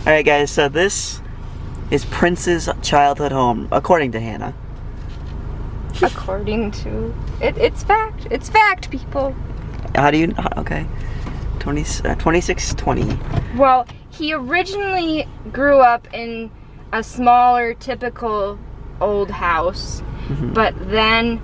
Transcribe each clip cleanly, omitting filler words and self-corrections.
Alright guys, so this is Prince's childhood home, according to Hannah. According to... It's fact. It's fact, people. How do you... Okay. 2620. Well, he originally grew up in a smaller, typical old house. But then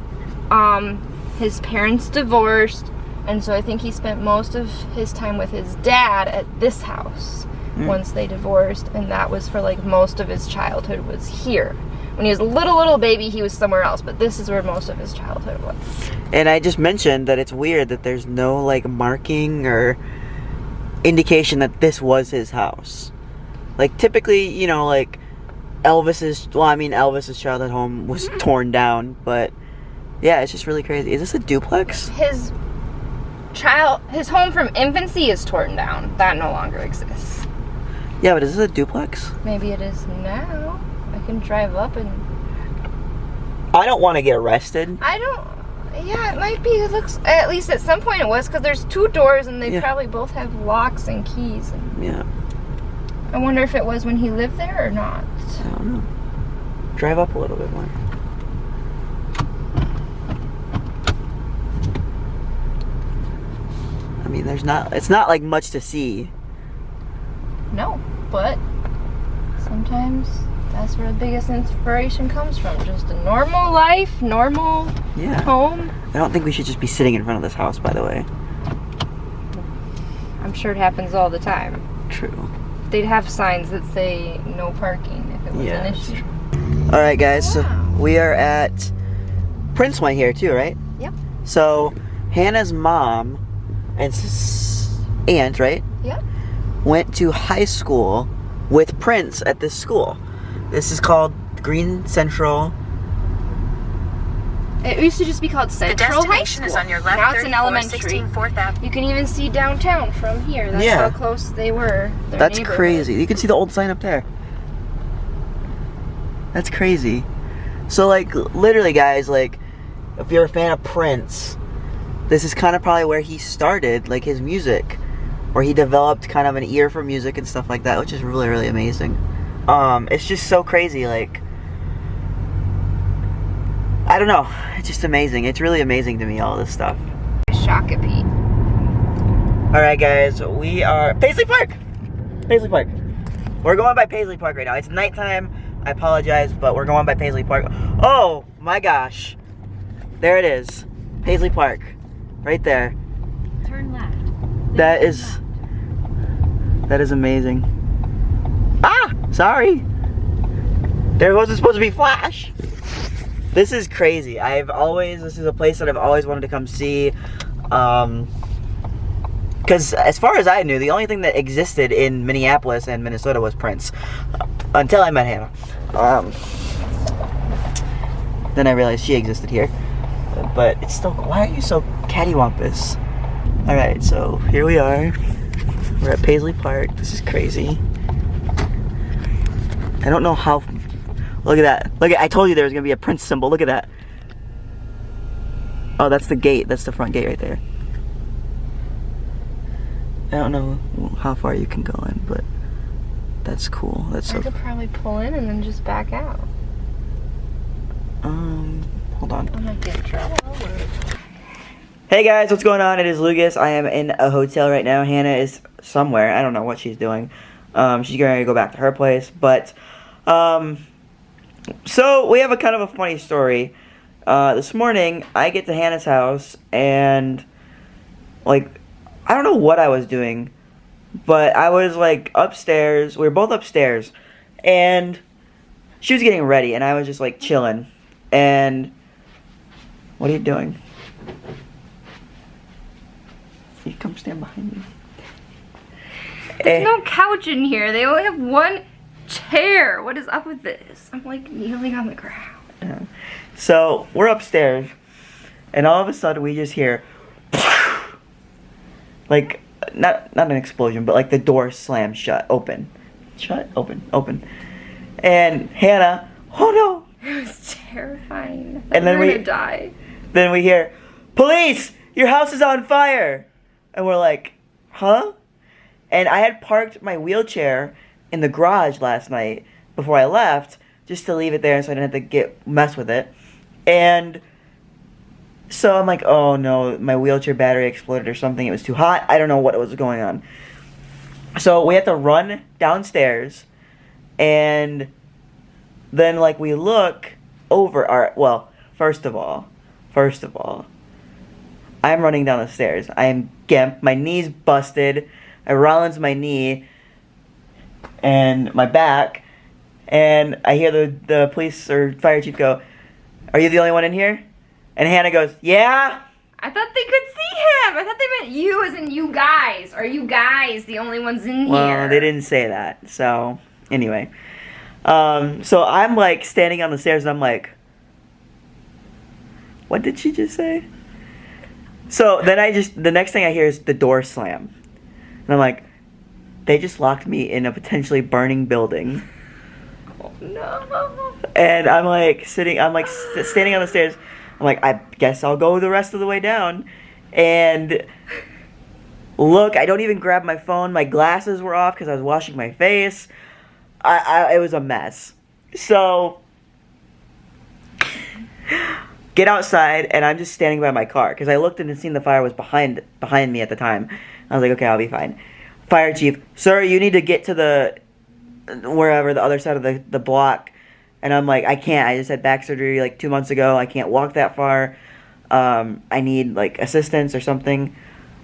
his parents divorced, and so I think he spent most of his time with his dad at this house once they divorced, and that was for like most of his childhood was here. When he was a little baby, he was somewhere else, but this is where most of his childhood was. And I just mentioned that it's weird that there's no like marking or indication that this was his house. Like typically, you know, like Elvis's childhood home was torn down, but yeah, it's just really crazy. Is this a duplex? His home from infancy is torn down. That no longer exists. Yeah, but is this a duplex? Maybe it is now. I can drive up and... I don't want to get arrested. Yeah, it might be. It looks, at least at some point it was, because there's two doors and they probably both have locks and keys. And yeah. I wonder if it was when he lived there or not. I don't know. Drive up a little bit more. I mean, it's not like much to see. No, but sometimes that's where the biggest inspiration comes from. Just a normal life, normal home. I don't think we should just be sitting in front of this house, by the way. I'm sure it happens all the time. True. They'd have signs that say no parking if it was an issue. Alright guys, so we are at Prince went here too, right? Yep. So Hannah's mom and aunt, right? Yep. Went to high school with Prince at this school. This is called Green Central. It used to just be called Central High School. Is on your left. Now it's an elementary. 4th Ave. You can even see downtown from here. That's how close they were. That's crazy. You can see the old sign up there. That's crazy. So like literally guys, like if you're a fan of Prince, this is kind of probably where he started like his music, where he developed kind of an ear for music and stuff like that, which is really, really amazing. It's just so crazy, like I don't know, it's just amazing. It's really amazing to me, all this stuff. Shakopee. Alright guys, we are Paisley Park! Paisley Park. We're going by Paisley Park right now. It's nighttime, I apologize, but we're going by Paisley Park. Oh my gosh. There it is. Paisley Park. Right there. Turn left. That is amazing. Ah! Sorry! There wasn't supposed to be Flash! This is crazy. This is a place that I've always wanted to come see. Because as far as I knew, the only thing that existed in Minneapolis and Minnesota was Prince. Until I met Hannah. Then I realized she existed here. But it's still, why are you so cattywampus? Alright, so here we are. We're at Paisley Park. This is crazy. I don't know how... Look at that. I told you there was going to be a Prince symbol. Look at that. Oh, that's the gate. That's the front gate right there. I don't know how far you can go in, but that's cool. That's I could probably pull in and then just back out. Hold on. I might get in trouble. Hey guys, what's going on? It is Lucas. I am in a hotel right now. Hannah is somewhere. I don't know what she's doing. She's going to go back to her place, but so we have a kind of a funny story. This morning I get to Hannah's house and like I don't know what I was doing, but I was like upstairs. We were both upstairs and she was getting ready and I was just like chilling. And what are you doing? You come stand behind me. There's no couch in here. They only have one chair. What is up with this? I'm like kneeling on the ground. Yeah. So we're upstairs, and all of a sudden we just hear, like not an explosion, but like the door slam shut, open, open, and Hannah, oh no! It was terrifying. And then we're gonna die. Then we hear, police! Your house is on fire! And we're like, huh? And I had parked my wheelchair in the garage last night before I left, just to leave it there so I didn't have to mess with it. And so I'm like, oh no, my wheelchair battery exploded or something. It was too hot. I don't know what was going on. So we had to run downstairs, and then like we look over our, well, first of all, I'm running down the stairs. I am gimp. My knee's busted. I Rollins my knee and my back, and I hear the police or fire chief go, "Are you the only one in here?" And Hannah goes, "Yeah." I thought they could see him. I thought they meant you as in you guys. Are you guys the only ones in here? Well, they didn't say that. So, anyway. So I'm like standing on the stairs and I'm like, what did she just say? So then the next thing I hear is the door slam. And I'm like, they just locked me in a potentially burning building. Oh, no. And I'm like standing on the stairs. I'm like, I guess I'll go the rest of the way down. And look, I don't even grab my phone. My glasses were off because I was washing my face. It was a mess. So, get outside, and I'm just standing by my car. Because I looked and seen the fire was behind me at the time. I was like, okay, I'll be fine. Fire chief, sir, you need to get to the other side of the block. And I'm like, I can't. I just had back surgery like 2 months ago. I can't walk that far. I need like assistance or something.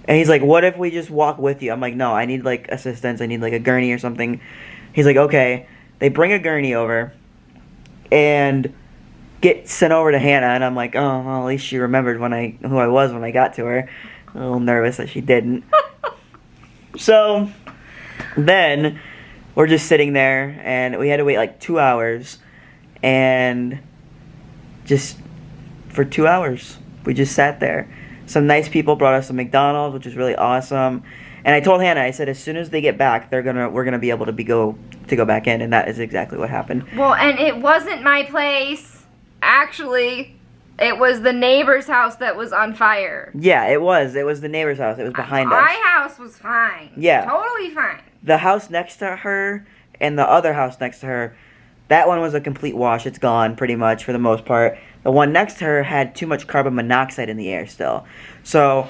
And he's like, what if we just walk with you? I'm like, no, I need like assistance. I need like a gurney or something. He's like, okay. They bring a gurney over and get sent over to Hannah. And I'm like, oh, well, at least she remembered who I was when I got to her. A little nervous that she didn't. So then we're just sitting there, and we had to wait like 2 hours. And just for 2 hours, we just sat there. Some nice people brought us some McDonald's, which was really awesome. And I told Hannah, I said, as soon as they get back, we're gonna be able to go back in, and that is exactly what happened. Well, and it wasn't my place. Actually, it was the neighbor's house that was on fire. Yeah, it was. It was the neighbor's house. It was behind us. My house was fine. Yeah. Totally fine. The house next to her and the other house next to her, that one was a complete wash. It's gone pretty much for the most part. The one next to her had too much carbon monoxide in the air still. So,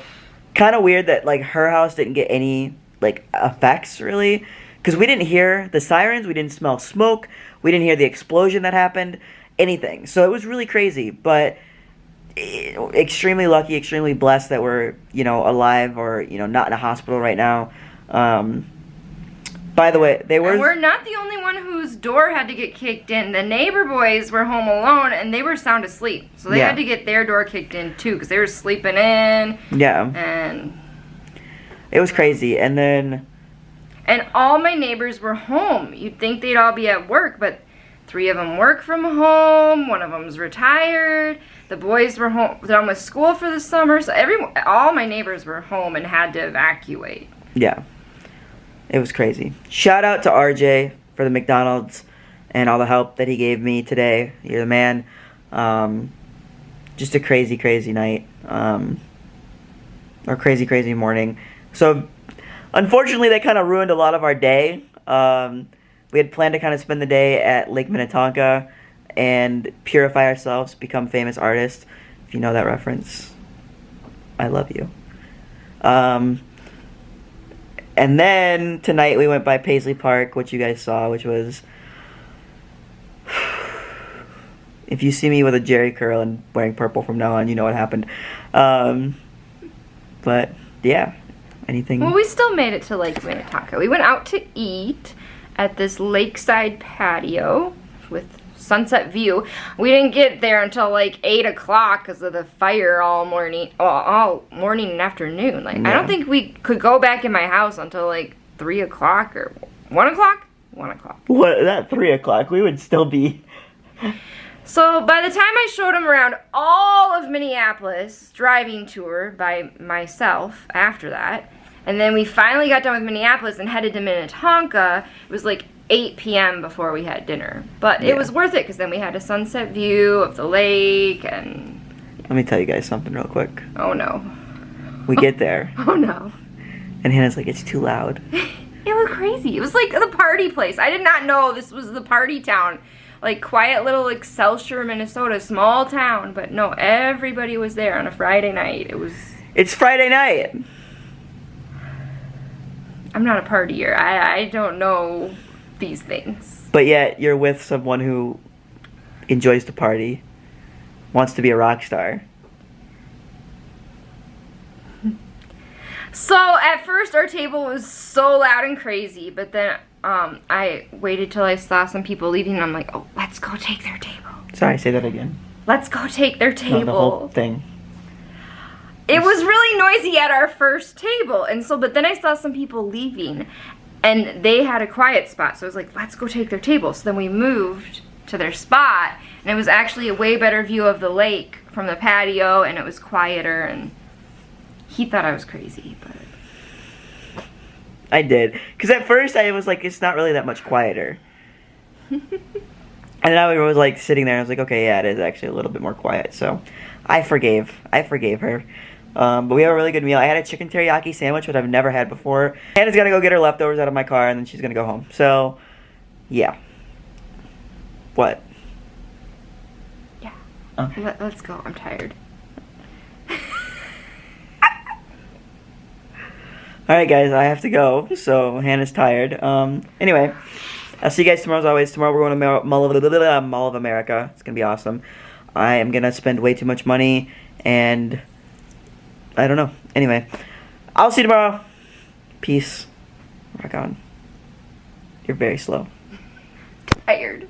kind of weird that like her house didn't get any like effects really, because we didn't hear the sirens, we didn't smell smoke, we didn't hear the explosion that happened, anything. So it was really crazy, but extremely lucky, extremely blessed that we're, alive or, not in a hospital right now. By the way, and we're not the only one whose door had to get kicked in. The neighbor boys were home alone, and they were sound asleep. So they had to get their door kicked in, too, because they were sleeping in. Yeah. And it was crazy. And all my neighbors were home. You'd think they'd all be at work, but 3 of them work from home. 1 of them's retired. The boys were home, done with school for the summer. So all my neighbors were home and had to evacuate. Yeah. It was crazy. Shout out to RJ for the McDonald's and all the help that he gave me today. You're the man. Just a crazy, crazy night. Or crazy, crazy morning. So, unfortunately, that kind of ruined a lot of our day. We had planned to kind of spend the day at Lake Minnetonka and purify ourselves, become famous artists. If you know that reference, I love you. And then tonight we went by Paisley Park, which you guys saw, which was... If you see me with a jerry curl and wearing purple from now on, you know what happened. But, yeah. Anything... Well, we still made it to Lake Minnetonka. We went out to eat at this lakeside patio with sunset view. We didn't get there until like 8 o'clock because of the fire all morning and afternoon. Like, yeah. I don't think we could go back in my house until like 3 o'clock or 1 o'clock? 1 o'clock. What? Not 3 o'clock. We would still be... So by the time I showed him around all of Minneapolis, driving tour by myself after that, and then we finally got done with Minneapolis and headed to Minnetonka, it was like 8 p.m. before we had dinner. But it was worth it because then we had a sunset view of the lake and... Let me tell you guys something real quick. Oh no. We get there. Oh no. And Hannah's like, it's too loud. It was crazy. It was like the party place. I did not know this was the party town. Like quiet little Excelsior, Minnesota, small town. But no, everybody was there on a Friday night. It's Friday night. I'm not a partier. I don't know these things. But yet you're with someone who enjoys the party, wants to be a rock star. So at first our table was so loud and crazy, but then I waited till I saw some people leaving and I'm like, oh, let's go take their table. Sorry, say that again. Let's go take their table. No, the whole thing. It was really noisy at our first table, and so, but then I saw some people leaving and they had a quiet spot, so I was like, let's go take their table. So then we moved to their spot, and it was actually a way better view of the lake from the patio, and it was quieter, and he thought I was crazy, but I did. Because at first I was like, it's not really that much quieter. And then I was like sitting there, I was like, okay, yeah, it is actually a little bit more quiet. So I forgave her. But we have a really good meal. I had a chicken teriyaki sandwich, which I've never had before. Hannah's gonna go get her leftovers out of my car, and then she's gonna go home. So, yeah. What? Yeah. Okay. Let's go. I'm tired. Alright guys, I have to go, so Hannah's tired. Anyway, I'll see you guys tomorrow as always. Tomorrow we're going to Mall of America. It's going to be awesome. I am going to spend way too much money, and I don't know. Anyway, I'll see you tomorrow. Peace. Rock on. You're very slow. Tired.